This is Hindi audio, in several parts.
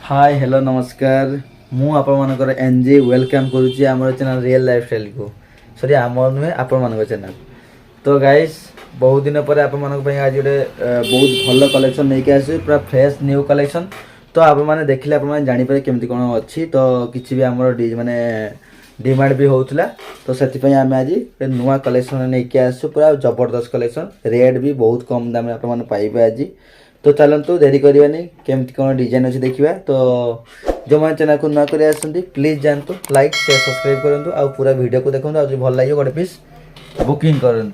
हाय हेलो नमस्कार मु आपण मानकर एनजे वेलकम करुच्ची आम चैनल रियल लाइफस्टाइल को सॉरी आम नुहे आपण मान चैनल। तो गाइस बहुत दिन पर आप आज गोटे बहुत भल कलेक्शन नहीं आस पूरा फ्रेश न्यू कलेक्शन। तो आप मैंने देखिले आप जापर केमती कौन अच्छी तो किसी भी आम माने डिमांड भी होता तो से आम आज नुआ कलेक्शन नहीं आस पूरा जबरदस्त कलेक्शन रेट भी बहुत कम दाम आप पाइबे आज। तो चलतु देरी करवानी केमती कौन डिजाइन अच्छी देखा। तो जो मैंने चैनल को नुआ कर प्लीज जानतु लाइक शेयर सब्सक्राइब करूँ आ पूरा वीडियो को देखो आज भल लगे गोटे पीस बुकिंग करूँ।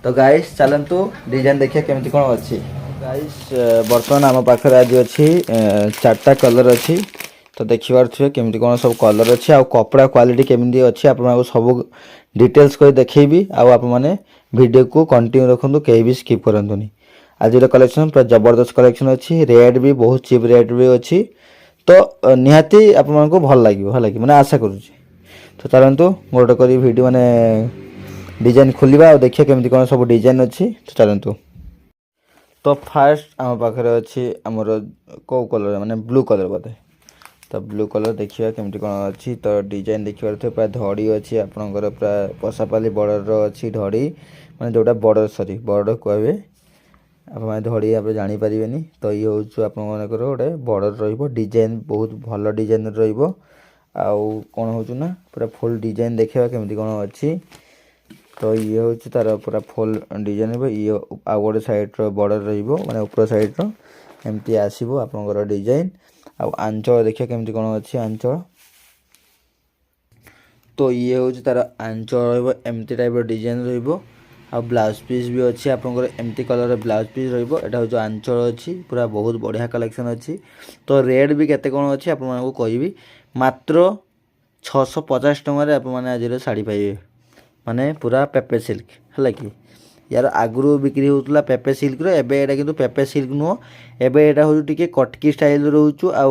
तो गाइस चलतु डिजाइन देखिए केमती कौन अच्छी। गाइस बर्तमान आम पाखे आज अच्छी चार्टा कलर अच्छी तो देखिए केमती कौन सब कलर अच्छी आ कपड़ा क्वालिटी केमती अच्छी आप सब डिटेल्स कर देखेबी आप मैंने वीडियो को कंटिन्यू रखुँ कहीं भी स्किप करंतुनी। आज कलेक्शन पूरा जबरदस्त कलेक्शन अच्छी रेट भी बहुत चीप रेट भी अच्छी तो निहाती आपको भल लगे है मैंने आशा करुँची। तो चलतु गोटे कर वीडियो मैंने डिजाइन खोलिबा और देखिए केमती कौन सब डिजाइन अच्छी। तो चलतु तो फास्ट आम पाखे अच्छी आमर कौ कलर माने ब्लू कलर बोधे तो ब्लू कलर देखिए केमती कौन अच्छी। तो डिजाइन देखिए पूरा धड़ी अच्छी आपंकर पूरा पशापाली बॉर्डर अच्छी धड़ी माने जोटा बॉर्डर सॉरी बॉर्डर कहे आप धड़ी आप जापर। तो ये हूँ आपंकर गोटे बॉर्डर रिजाइन बहुत भल डिजाइन रहा कौन हो ना पूरा फुल डिजाइन देखा केमती कौन अच्छी। तो ये हूँ तार पूरा फुल डिजाइन ये आउ गोटे साइड बॉर्डर माने ऊपर साइड एमती आसो आपंकर डिजाइन आंचल देखिए केमती कौन अच्छी आंचल। तो ये हूँ तार आंचल एमती टाइप डिजाइन आ ब्लाउज पीस भी अच्छी आपंकर एमती कलर ब्लाउज पीस रहा हूँ आंचल अच्छी पूरा बहुत बढ़िया कलेक्शन अच्छी। तो रेट भी केते कौन अच्छी आपको कहि मात्र 650 टकर आप आज शाढ़ी पाइबे माने पूरा पेपे सिल्क है कि यार आगु बिक्री होता पेपे सिल्क एबे किंतु पेपे सिल्क नुह एबे एटा हूँ टिके कटकी स्टाइल रोचु आ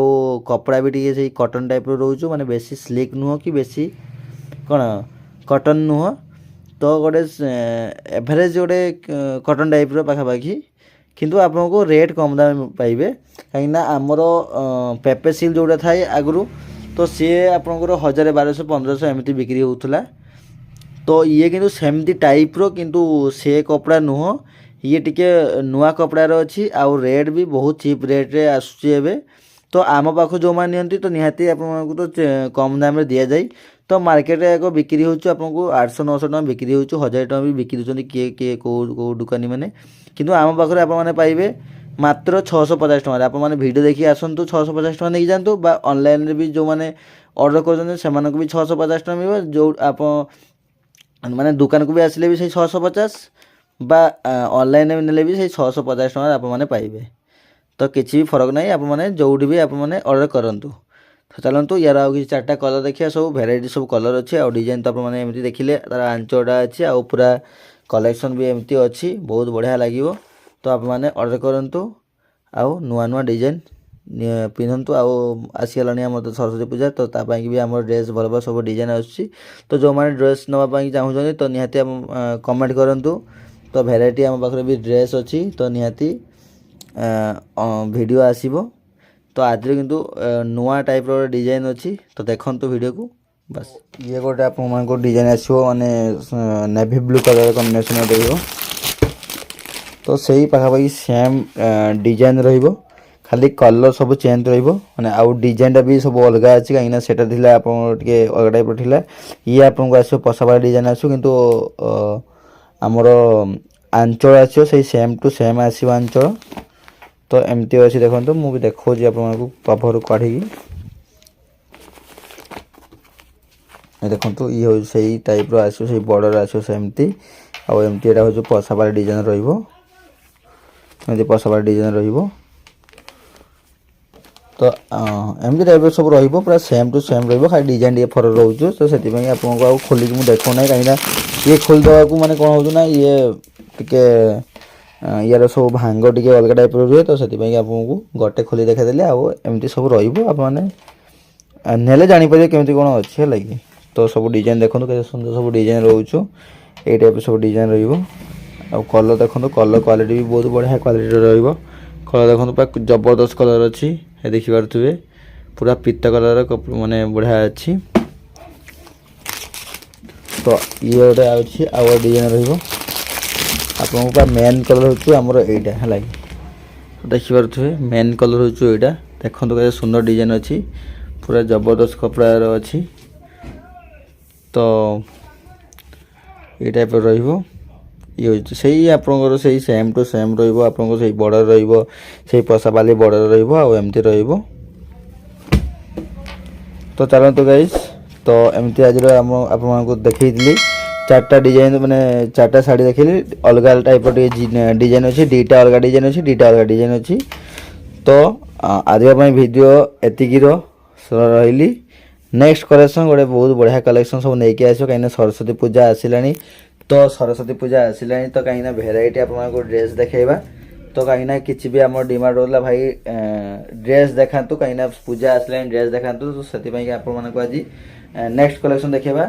कपड़ा भी टिके से कटन टाइप रोचु माने बेसी स्लिक नुह कि बेसी कौन कटन नुह तो गोटे एवरेज गोटे कटन टाइप पाखापाखि किंतु आपको रेट कम दाम पाइबे कहीं आमर पेपे सिल्क जोटा थाए आगु तो सी आपंकर 1000-1200-1500 एमती बिक्री होता। तो ये किंतु सेमती टाइप रो किंतु से कपड़ा नुह ये टिके नुआ कपड़ार अच्छी आउ रेट भी बहुत चीप रेट रे आसुची। तो आम पाख जो मैंने नियंती तो निहाती आपको तो कम दाम दि जाए। तो मार्केट एक बिक्री होको 800-900 टका बिक्री हो 1000 टका भी बिक्री होती किए किए कौ दुकानी मैंने किंतु आम पाखे आपने पाइबे मात्र 650 टका। आप वीडियो देखिए आसतु 650 टका नहीं जातु बा ऑनलाइन भी जो मैंने ऑर्डर कर भी 650 टका मिले जो आप माने दुकान को भी आसिले भी से 650 बा ऑनलाइन में नेले भी से 650 टका आप पाइबे। तो किसी भी फरक नहीं आप जोड़ी भी आप ऑर्डर करूँ। तो चलतु यार आउ कि 4टा कलर देखिए सब भेराइटी सब कलर अच्छी आ डिजाइन तो आपमती देखिले तार आंचटा अच्छी आ पूरा कलेक्शन भी एमती अच्छी बहुत बढ़िया लगे। तो आप ऑर्डर करूँ आउ नुआ नुआ डिजाइन पिंधतु आसीगला आम तो सरस्वती पूजा तो तापाई भी आम ड्रेस भल भल सब डिजाइन आसूँ। तो जो मैंने ड्रेस नापी चाहूँ तो निहाती कमेंट करूँ। तो भेराइटी आम पाखे भी ड्रेस अच्छी तो निहाती वीडियो आसीबो। तो आज किंतु नुआ टाइप रो डिजाइन अच्छी तो देखंतु वीडियो को बस ये गोटे आपको डिजाइन आसो माने नेवी ब्लू कलर कॉम्बिनेशन रहिबो। तो सही पाखापाखि सेम डिजाइन रहिबो खाली कलर सब चेंज रहिबो माने आउ डिजाइन भी सब अलग अच्छी कहीं सेटा थिला आपन टिके अलग टाइप थिला ये आपको आसो पसाबा डिजाइन आसो किंतु हमर आंचल आसो सही सेम टू सेम आसो आंचल। तो एमती अच्छी देखो मुझे देखा आपको कभर काढ़ी देखो ये हूँ से टाइप आसो से बॉर्डर आसो सेमती आमती यहाँ हूँ पसाबार डिजाइन रही पसाबार डिजाइन रही। तो एमती टाइप सब रहा पूरा सेम टू सेम रही डिजाइन टे फरक रोच। तो से आपको खोलिक मुझे देखो ना कहीं ये खोलदेवा को मैंने कौन हो ये टिके यार सब भांग टी अलग टाइप रुए। तो से आपको गोटे खोली देखादेली आमती सब रही जापर केमती कौन अच्छे है कि। तो सब डिजाइन देखो कैसे सुंदर सब डिजाइन रोचु ये टाइप सब डिजाइन रलर देखो कलर क्वालिटी भी बहुत बढ़िया क्वालिटी रहा कलर देखो पूरा जबरदस्त कलर अच्छी देखिपे पूरा पीत कलर माने बढ़िया अच्छी तो ये गोटे अच्छी आउ डिजाइन रहा मेन कलर होमर यहीटा है देखिपे मेन कलर हो देखो कैसे सुंदर डिजाइन अच्छी पूरा जबरदस्त कपड़ार अच्छी तो ये टाइप रही आपंकर से सेम टू सेम रही बॉर्डर रही पशापाली बॉर्डर रमती तो चलते गाइस तो एमती आज आपको देखी चार्टा डिजाइन माने चार्टा शाड़ी देखिली अलग टाइप डिजाइन अच्छी दुईटा अलग डिजाइन अच्छी दुईटा अलग डिजाइन अच्छी तो आज वीडियो एतिकी रही नेक्स्ट कलेक्शन गोटे बहुत बढ़िया कलेक्शन सब नहीं आसो कहीं सरस्वती पूजा आसला तो सरस्वती पूजा आसला तो कहीं भेराइटी आपको ड्रेस देखा तो कहीं किसी भी आम डिमांड रोला भाई ड्रेस देखा कहीं पूजा आसला ड्रेस देखा तो से आज नेक्स्ट कलेक्शन देखा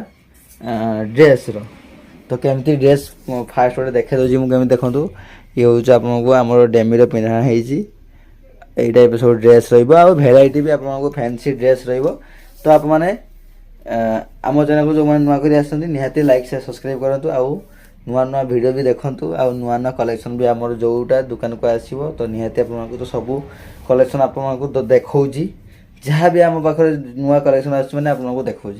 ड्रेस तो केमती ड्रेस फास्ट गोटे देखा दूसरी मुझे देखूँ ये हूँ आपको आम डेमीर पिंधा यही टाइप सब ड्रेस रेराइटी भी आपको फैंसी ड्रेस तो आप मैंने आम चैनल को जो मैंने नुआ कर निहाती लाइक से सब्सक्राइब करूँ आउ नुआ नुआ वीडियो भी देखूँ आउ नुआ नुआ कलेक्शन भी आमर जोटा दुकान को आसो तो निहाती आपको तो सब कलेक्शन आपको तो देखा जहाँ भी आम पाखे नुआ कलेक्शन आस आपको देखा